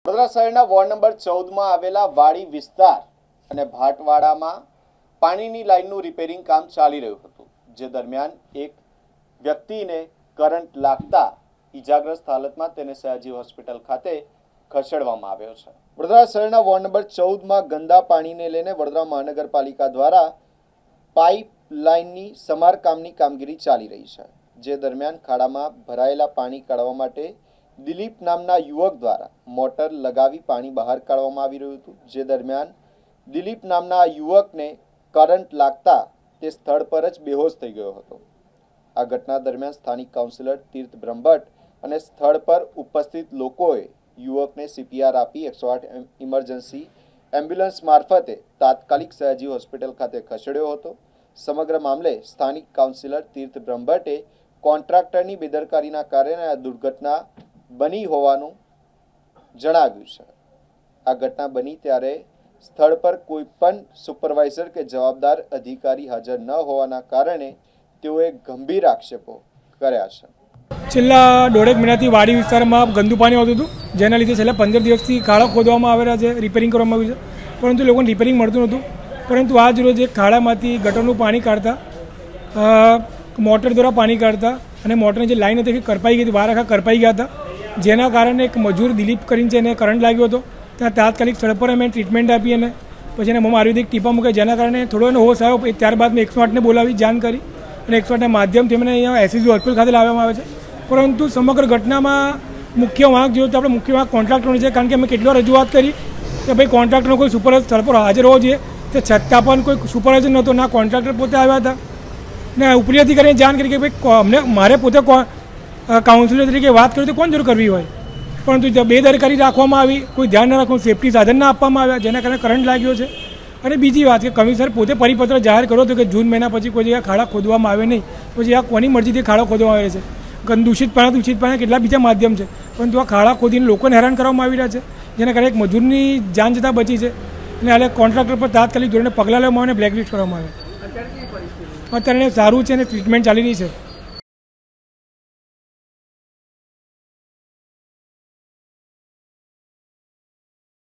વડોદરા શહેરના ward number 14 માં આવેલા વાડી વિસ્તાર અને ભાટવાડામાં પાણીની લાઇનનું રિપેરિંગ કામ ચાલી રહ્યું હતું, જે દરમિયાન એક વ્યક્તિને કરંટ લાગતા ઈજાગ્રસ્ત હાલતમાં તેને સયાજી હોસ્પિટલ ખાતે ખસેડવામાં આવ્યો છે। વડોદરા શહેરના વોર્ડ નંબર 14 માં ગંદા પાણીને લઈને વડોદરા મહાનગરપાલિકા દ્વારા પાઇપ લાઇનની સમારકામની કામગીરી ચાલી રહી છે, જે દરમિયાન ખાડામાં ભરાયેલા પાણી કાઢવા માટે દિલીપ નામના યુવક દ્વારા મોટર લગાવી પાણી બહાર કાઢવામાં આવી રહ્યું હતું, જે દરમિયાન દિલીપ નામના યુવકને કરંટ લાગતા તે સ્થળ પર જ બેહોશ થઈ ગયો હતો। આ ઘટના દરમિયાન સ્થાનિક કાઉન્સિલર તીર્થ બ્રહ્મભટ્ટ અને સ્થળ પર ઉપસ્થિત લોકોએ યુવકને CPR આપી 108 ઇમરજન્સી એમ્બ્યુલન્સ મારફતે તાત્કાલિક સયાજી હોસ્પિટલ ખાતે ખસેડ્યો હતો। સમગ્ર મામલે સ્થાનિક કાઉન્સિલર તીર્થ બ્રહ્મભટ્ટે કોન્ટ્રાક્ટરની બેદરકારીના કારણે આ દુર્ઘટના બની હોવાનું જણાવ્યું છે। આ ઘટના બની ત્યારે સ્થળ પર કોઈ પણ સુપરવાઇઝર કે જવાબદાર અધિકારી હાજર ન હોવાના કારણે તેઓએ ગંભીર આક્ષેપો કર્યા છે। છેલ્લા દોઢેક મહિનાથી વાડી વિસ્તારમાં ગંદુ પાણી આવતું હતું, જેના લીધે છેલ્લા 15 દિવસથી ખાડા ખોદવામાં આવેલા છે, રિપેરિંગ કરવામાં આવ્યું છે, પરંતુ લોકોને રિપેરિંગ મળતું નહોતું। પરંતુ આજ રોજ એક ખાડામાંથી ગટરનું પાણી કાઢતા મોટર દ્વારા પાણી કાઢતા અને મોટરની જે લાઈન હતી એ કરપાઈ ગઈ હતી, વાર આખા કરપાઈ ગયા હતા, જેના કારણે એક મજૂર દિલીપ કરીને છે એને કરંટ લાગ્યો હતો। ત્યાં તાત્કાલિક સ્થળ પર અમે ટ્રીટમેન્ટ આપી અને પછી એને મોંમાં આયુર્વેદિક ટીપા મૂક્યા, જેના કારણે થોડો એનો હોશ આવ્યો। ત્યારબાદ મેં 108ને બોલાવી જાણ કરી અને 108ના માધ્યમથી મને અહીંયા SCG હોસ્પિટલ ખાતે લાવવામાં આવે છે। પરંતુ સમગ્ર ઘટનામાં મુખ્ય વાંક જોઈએ તો આપણે મુખ્ય વાંક કોન્ટ્રાક્ટરનો છે, કારણ કે અમે કેટલો રજૂઆત કરી કે ભાઈ કોન્ટ્રાક્ટરનો કોઈ સુપરવાઇઝર સ્થળ પર હાજર હોવો જોઈએ, તે છતાં પણ કોઈ સુપરવાઇઝર નહોતો, ના કોન્ટ્રાક્ટર પોતે આવ્યા હતા ને ઉપરી અધિકારીને જાણ કરી કે ભાઈ અમને મારે પોતે કાઉન્સિલર તરીકે વાત કરી તો કોણ જરૂર કરવી હોય, પરંતુ બેદરકારી રાખવામાં આવી, કોઈ ધ્યાન ન રાખવું, સેફ્ટી સાધન ના આપવામાં આવ્યા, જેના કારણે કરંટ લાગ્યો છે। અને બીજી વાત કે કમિશનર પોતે પરિપત્ર જાહેર કર્યો હતો કે જૂન મહિના પછી કોઈ જગ્યાએ ખાડા ખોદવામાં આવે નહીં, પછી આ કોની મરજીથી ખાડા ખોદવામાં આવે છે। દૂષિત પાણા કેટલા બીજા માધ્યમ છે, પરંતુ આ ખાડા ખોદીને લોકોને હેરાન કરવામાં આવી રહ્યા છે, જેના કારણે એક મજૂરની જાન જતાં બચી છે અને હાલે કોન્ટ્રાક્ટર પર તાત્કાલિક ધોરણે પગલાં લેવામાં આવે અને બ્લેકલિસ્ટ કરવામાં આવે। અત્યારે સારું છે અને ટ્રીટમેન્ટ ચાલી રહી છે।